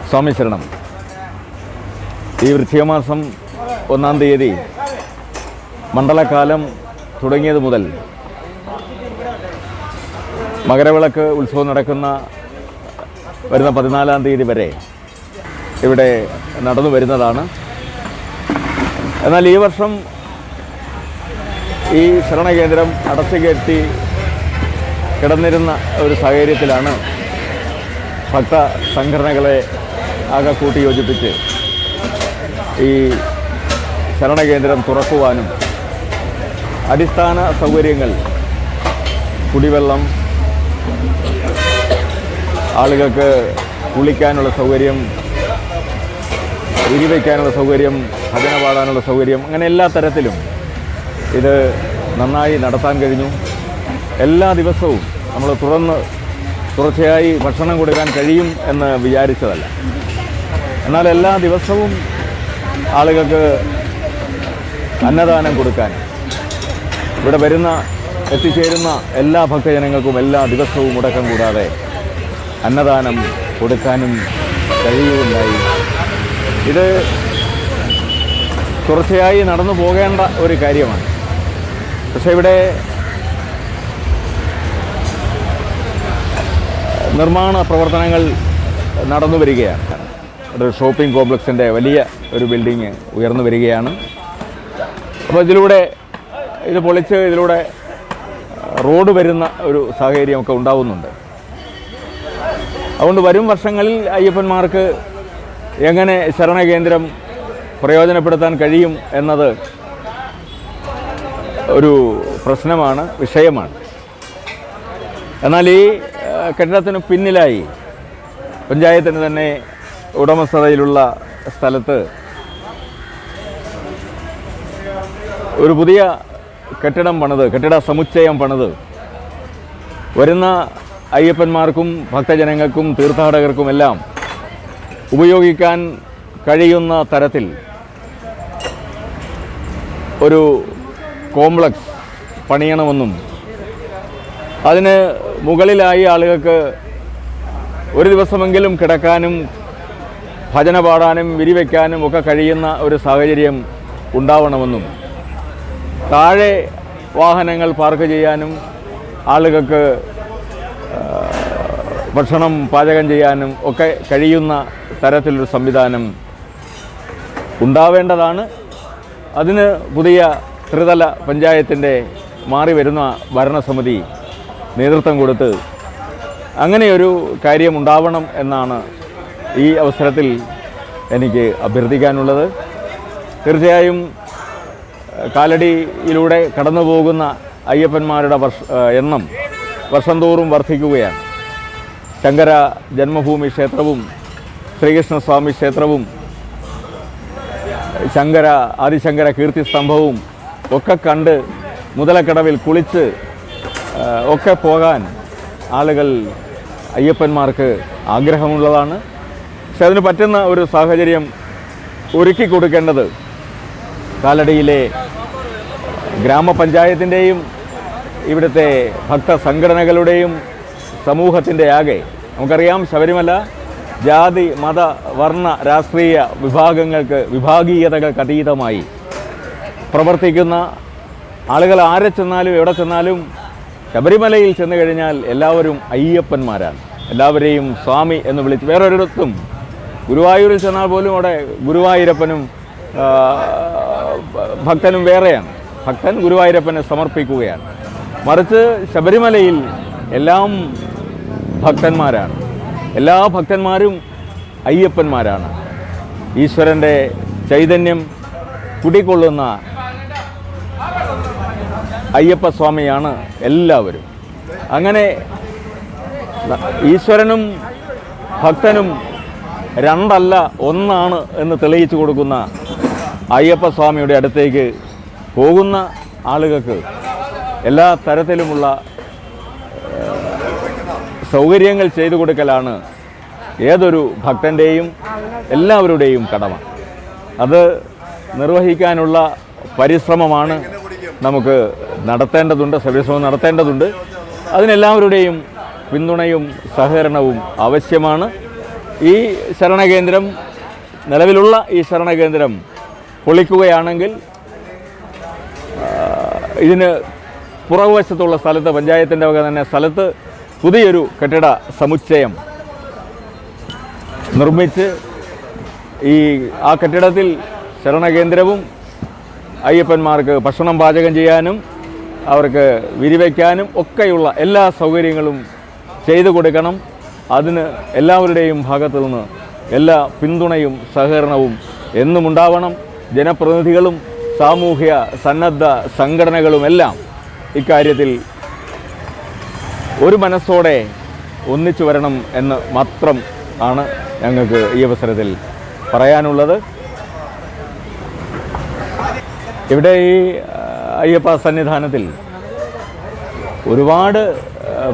സ്വാമി ശരണം. ഈ വൃശ്ചികമാസം 1-ാം തീയതി മണ്ഡലകാലം തുടങ്ങിയത് മുതൽ മകരവിളക്ക് ഉത്സവം നടക്കുന്ന വരുന്ന 14-ാം തീയതി വരെ ഇവിടെ നടന്നു വരുന്നതാണ്. എന്നാൽ ഈ വർഷം ഈ ശരണകേന്ദ്രം അടച്ചുകെട്ടി കിടന്നിരുന്ന ഒരു സാഹചര്യത്തിലാണ് ഭക്ത സംഘടനകളെ ആകെ കൂട്ടി യോജിപ്പിച്ച് ഈ ശരണകേന്ദ്രം തുറക്കുവാനും അടിസ്ഥാന സൗകര്യങ്ങൾ, കുടിവെള്ളം, ആളുകൾക്ക് കുളിക്കാനുള്ള സൗകര്യം, ഉരിവയ്ക്കാനുള്ള സൗകര്യം, ഭജന പാടാനുള്ള സൗകര്യം, അങ്ങനെ എല്ലാ തരത്തിലും ഇത് നന്നായി നടത്താൻ കഴിഞ്ഞു. എല്ലാ ദിവസവും നമ്മൾ തുടർച്ചയായി ഭക്ഷണം കൊടുക്കാൻ കഴിയും എന്ന് വിചാരിച്ചതല്ല. എന്നാൽ എല്ലാ ദിവസവും ആളുകൾക്ക് അന്നദാനം കൊടുക്കാൻ ഇവിടെ എത്തിച്ചേരുന്ന എല്ലാ ഭക്തജനങ്ങൾക്കും എല്ലാ ദിവസവും മുടക്കം കൂടാതെ അന്നദാനം കൊടുക്കാനും കഴിയുകയുണ്ടായി. ഇത് തുടർച്ചയായി നടന്നു പോകേണ്ട ഒരു കാര്യമാണ്. പക്ഷേ ഇവിടെ നിർമ്മാണ പ്രവർത്തനങ്ങൾ നടന്നു വരികയാണ്. ഒരു ഷോപ്പിംഗ് കോംപ്ലക്സിൻ്റെ വലിയ ഒരു ബിൽഡിങ് ഉയർന്നു വരികയാണ്. അപ്പോൾ ഇത് പൊളിച്ച് ഇതിലൂടെ റോഡ് വരുന്ന ഒരു സാഹചര്യമൊക്കെ ഉണ്ടാവുന്നുണ്ട്. അതുകൊണ്ട് വരും വർഷങ്ങളിൽ അയ്യപ്പന്മാർക്ക് എങ്ങനെ ശരണകേന്ദ്രം പ്രയോജനപ്പെടുത്താൻ കഴിയും എന്നത് ഒരു പ്രശ്നമാണ്, വിഷയമാണ്. എന്നാൽ ഈ കെട്ടിടത്തിന് പിന്നിലായി പഞ്ചായത്തിന് തന്നെ ഉടമസ്ഥതയിലുള്ള സ്ഥലത്ത് ഒരു പുതിയ കെട്ടിട സമുച്ചയം പണിത് വരുന്ന അയ്യപ്പന്മാർക്കും ഭക്തജനങ്ങൾക്കും തീർത്ഥാടകർക്കുമെല്ലാം ഉപയോഗിക്കാൻ കഴിയുന്ന തരത്തിൽ ഒരു കോംപ്ലക്സ് പണിയണമെന്നും അതിന് മുകളിലായി ആളുകൾക്ക് ഒരു ദിവസമെങ്കിലും കിടക്കാനും ഭജന പാടാനും വിരിവയ്ക്കാനും ഒക്കെ കഴിയുന്ന ഒരു സാഹചര്യം ഉണ്ടാവണമെന്നും താഴെ വാഹനങ്ങൾ പാർക്ക് ചെയ്യാനും ആളുകൾക്ക് ഭക്ഷണം പാചകം ചെയ്യാനും ഒക്കെ കഴിയുന്ന തരത്തിലൊരു സംവിധാനം ഉണ്ടാവേണ്ടതാണ്. അതിന് പുതിയ ത്രിതല പഞ്ചായത്തിൻ്റെ മാറി വരുന്ന ഭരണസമിതി നേതൃത്വം കൊടുത്ത് അങ്ങനെയൊരു കാര്യം ഉണ്ടാവണം എന്നാണ് ഈ അവസരത്തിൽ എനിക്ക് അഭ്യർത്ഥിക്കാനുള്ളത്. തീർച്ചയായും കാലടിയിലൂടെ കടന്നു പോകുന്ന അയ്യപ്പന്മാരുടെ എണ്ണം വർഷം തോറും വർദ്ധിക്കുകയാണ്. ശങ്കര ജന്മഭൂമി ക്ഷേത്രവും ശ്രീകൃഷ്ണസ്വാമി ക്ഷേത്രവും ആദിശങ്കര കീർത്തിസ്തംഭവും ഒക്കെ കണ്ട് മുതലക്കടവിൽ കുളിച്ച് ഒക്കെ പോകാൻ അയ്യപ്പന്മാർക്ക് ആഗ്രഹമുള്ളതാണ്. പക്ഷെ അതിന് പറ്റുന്ന ഒരു സാഹചര്യം ഒരുക്കി കൊടുക്കേണ്ടത് കാലടിയിലെ ഗ്രാമപഞ്ചായത്തിൻ്റെയും ഇവിടുത്തെ ഭക്ത സംഘടനകളുടെയും സമൂഹത്തിൻ്റെ ആകെ, നമുക്കറിയാം ശബരിമല ജാതി മത വർണ്ണ രാഷ്ട്രീയ വിഭാഗീയതകൾക്ക് അതീതമായി പ്രവർത്തിക്കുന്ന ആളുകൾ ആരെ ചെന്നാലും എവിടെ ചെന്നാലും ശബരിമലയിൽ ചെന്ന് കഴിഞ്ഞാൽ എല്ലാവരും അയ്യപ്പന്മാരാണ്. എല്ലാവരെയും സ്വാമി എന്ന് വിളിച്ച് വേറൊരിടത്തും ഗുരുവായൂരിൽ ചെന്നാൽ പോലും അവിടെ ഗുരുവായൂരപ്പനും ഭക്തനും വേറെയാണ്. ഭക്തൻ ഗുരുവായൂരപ്പനെ സമർപ്പിക്കുകയാണ്. മറിച്ച് ശബരിമലയിൽ എല്ലാം ഭക്തന്മാരാണ്. എല്ലാ ഭക്തന്മാരും അയ്യപ്പന്മാരാണ്. ഈശ്വരൻ്റെ ചൈതന്യം കുടികൊള്ളുന്ന അയ്യപ്പസ്വാമിയാണ് എല്ലാവരും. അങ്ങനെ ഈശ്വരനും ഭക്തനും രണ്ടല്ല ഒന്നാണ് എന്ന് തെളിയിച്ചു കൊടുക്കുന്ന അയ്യപ്പസ്വാമിയുടെ അടുത്തേക്ക് പോകുന്ന ആളുകൾക്ക് എല്ലാ തരത്തിലുമുള്ള സൗകര്യങ്ങൾ ചെയ്തു കൊടുക്കലാണ് ഏതൊരു ഭക്തൻ്റെയും എല്ലാവരുടെയും കടമ. അത് നിർവഹിക്കാനുള്ള പരിശ്രമമാണ് നമുക്ക് നടത്തേണ്ടതുണ്ട്, ശബരിശ്രമം നടത്തേണ്ടതുണ്ട്. അതിനെല്ലാവരുടെയും പിന്തുണയും സഹകരണവും ആവശ്യമാണ്. ഈ ശരണകേന്ദ്രം, നിലവിലുള്ള ഈ ശരണകേന്ദ്രം പൊളിക്കുകയാണെങ്കിൽ ഇതിന് പുറകുവശത്തുള്ള സ്ഥലത്ത്, പഞ്ചായത്തിൻ്റെ വക തന്നെ സ്ഥലത്ത് പുതിയൊരു കെട്ടിട സമുച്ചയം നിർമ്മിച്ച് ആ കെട്ടിടത്തിൽ ശരണകേന്ദ്രവും അയ്യപ്പന്മാർക്ക് ഭക്ഷണം പാചകം ചെയ്യാനും അവർക്ക് വിരിവയ്ക്കാനും ഒക്കെയുള്ള എല്ലാ സൗകര്യങ്ങളും ചെയ്തു കൊടുക്കണം. അതിന് എല്ലാവരുടെയും ഭാഗത്തു നിന്ന് എല്ലാ പിന്തുണയും സഹകരണവും എന്നും ഉണ്ടാവണം. ജനപ്രതിനിധികളും സാമൂഹ്യ സന്നദ്ധ സംഘടനകളുമെല്ലാം ഇക്കാര്യത്തിൽ ഒരു മനസ്സോടെ ഒന്നിച്ചു വരണം എന്ന് മാത്രം ആണ് ഞങ്ങൾക്ക് ഈ അവസരത്തിൽ പറയാനുള്ളത്. ഇവിടെ ഈ അയ്യപ്പ സന്നിധാനത്തിൽ ഒരുപാട്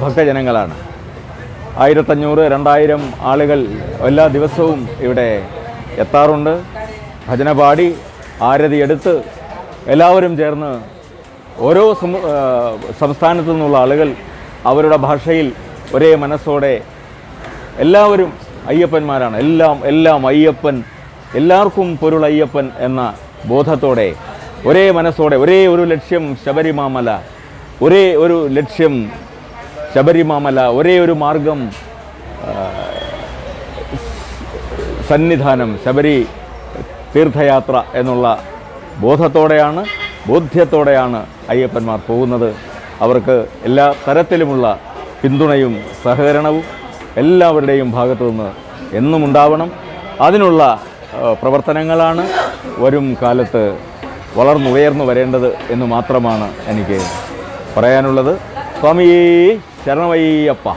ഭക്തജനങ്ങളാണ്. 1500-2000 ആളുകൾ എല്ലാ ദിവസവും ഇവിടെ എത്താറുണ്ട്. ഭജന പാടി ആരതിയെടുത്ത് എല്ലാവരും ചേർന്ന് ഓരോ സംസ്ഥാനത്തു നിന്നുള്ള ആളുകൾ അവരുടെ ഭാഷയിൽ ഒരേ മനസ്സോടെ എല്ലാവരും അയ്യപ്പന്മാരാണ്. എല്ലാം അയ്യപ്പൻ, എല്ലാവർക്കും പൊരുളയ്യപ്പൻ എന്ന ബോധത്തോടെ ഒരേ മനസ്സോടെ ഒരേ ഒരു ലക്ഷ്യം ശബരിമല, ഒരേ ഒരു ലക്ഷ്യം ശബരിമല, ഒരേ ഒരു മാർഗം സന്നിധാനം, ശബരി തീർത്ഥയാത്ര എന്നുള്ള ബോധ്യത്തോടെയാണ് അയ്യപ്പന്മാർ പോകുന്നത്. അവർക്ക് എല്ലാ തരത്തിലുമുള്ള പിന്തുണയും സഹകരണവും എല്ലാവരുടെയും ഭാഗത്തു നിന്ന് എന്നും ഉണ്ടാവണം. അതിനുള്ള പ്രവർത്തനങ്ങളാണ് വരും കാലത്ത് വളർന്നുയർന്നു വരേണ്ടത് എന്ന് മാത്രമാണ് എനിക്ക് പറയാനുള്ളത്. സ്വാമി ശരണമയ്യപ്പ.